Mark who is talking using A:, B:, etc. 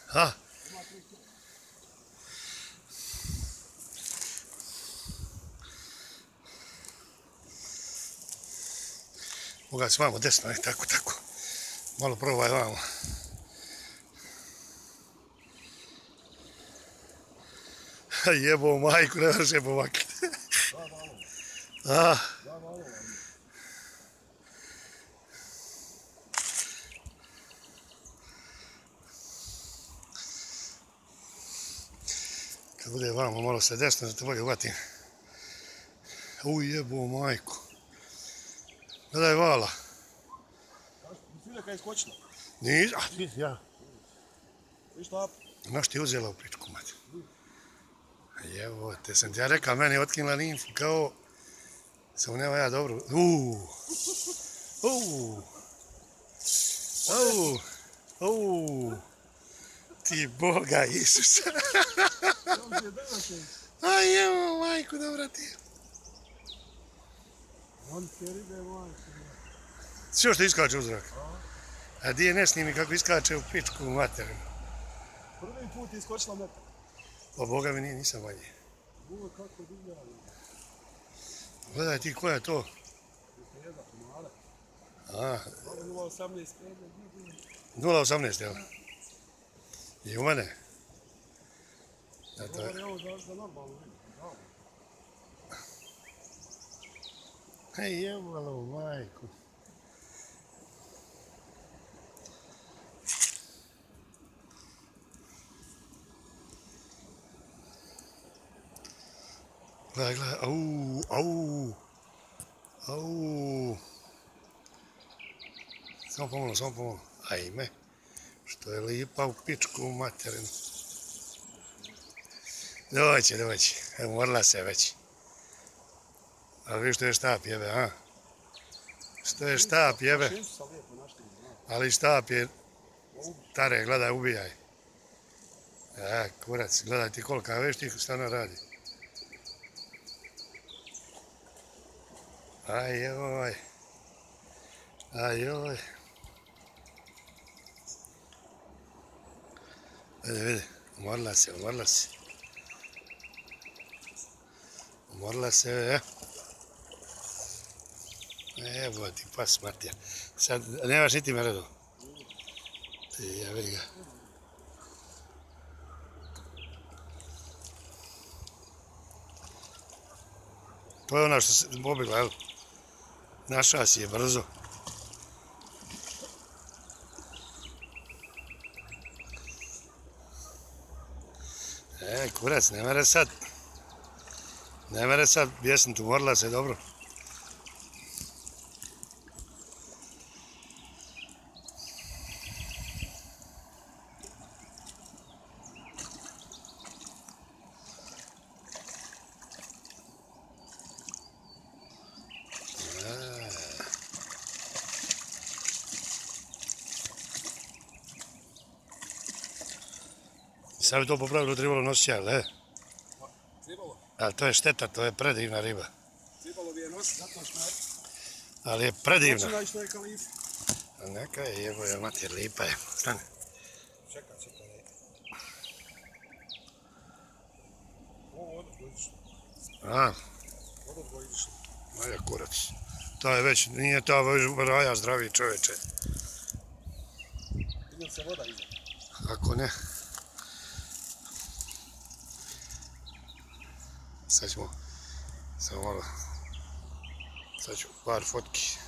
A: Ha? Moga se vamo desno, tako. Malo probaj vamo. Jebo majku, ne vrše pomakljati. Kad bude vamo malo se desno, da te bolje uvatim. Jebo majku. Gledaj vala.
B: Svilja kad je skočila?
A: Nis, ja.
B: Viš tap?
A: Znaš ti uzela u pičku, mati. Evo, te sam ti ja rekao, meni je otkinula nimfu kao... Samo nema ja dobro... Ti Boga Isusa. Aj, evo, majku, dobra ti. Sve što iskače u zrak. A di je ne snimi kako iskače u pičku materinu.
B: Prvi put je iskočila metak.
A: O Boga mi nije, nisam manje.
B: Boga kako divlja.
A: Gledaj ti koja je to.
B: 0,18.
A: 0,18, jel? I u mene.
B: Evo za normalno vidim.
A: Hej, jebalo, majku. Gledaj, au. Samo pomalo. Ajme, što je lipa u pičku materinu. Doći. Evo, morala se već. Ali vidiš što je štap jebe, a? Što je štap jebe? Ali štap je... Stare, gledaj, ubijaj. Kurac, gledaj ti kolika, vidiš ti šta ona radi. Ajoj. Vidi, umorila se. Umorila se, Evo ti pas Martija. Sad, nemaš niti meredu. Ja vidi ga. To je ona što se pobjegla, jel? Našla si je brzo. Kurac, ne mere sad bjesniti, umorila se dobro. Sad bi to po pravilu trebalo nositi, jel,
B: Trebalo?
A: Ali to je šteta, to je predivna riba.
B: Trebalo bi je nositi zato što je...
A: Ali je predivna.
B: Počinaj što je kalifa.
A: Neka je, evo je, mater, lipa je. Stani.
B: Čekaj. Ovo odgojdiš. Odgojdiš.
A: Maja kurac. To je već, nije to već raja zdravi čoveče.
B: Vidim se voda iza.
A: Ako ne. Sad ćemo, samo malo, sad ću par fotki.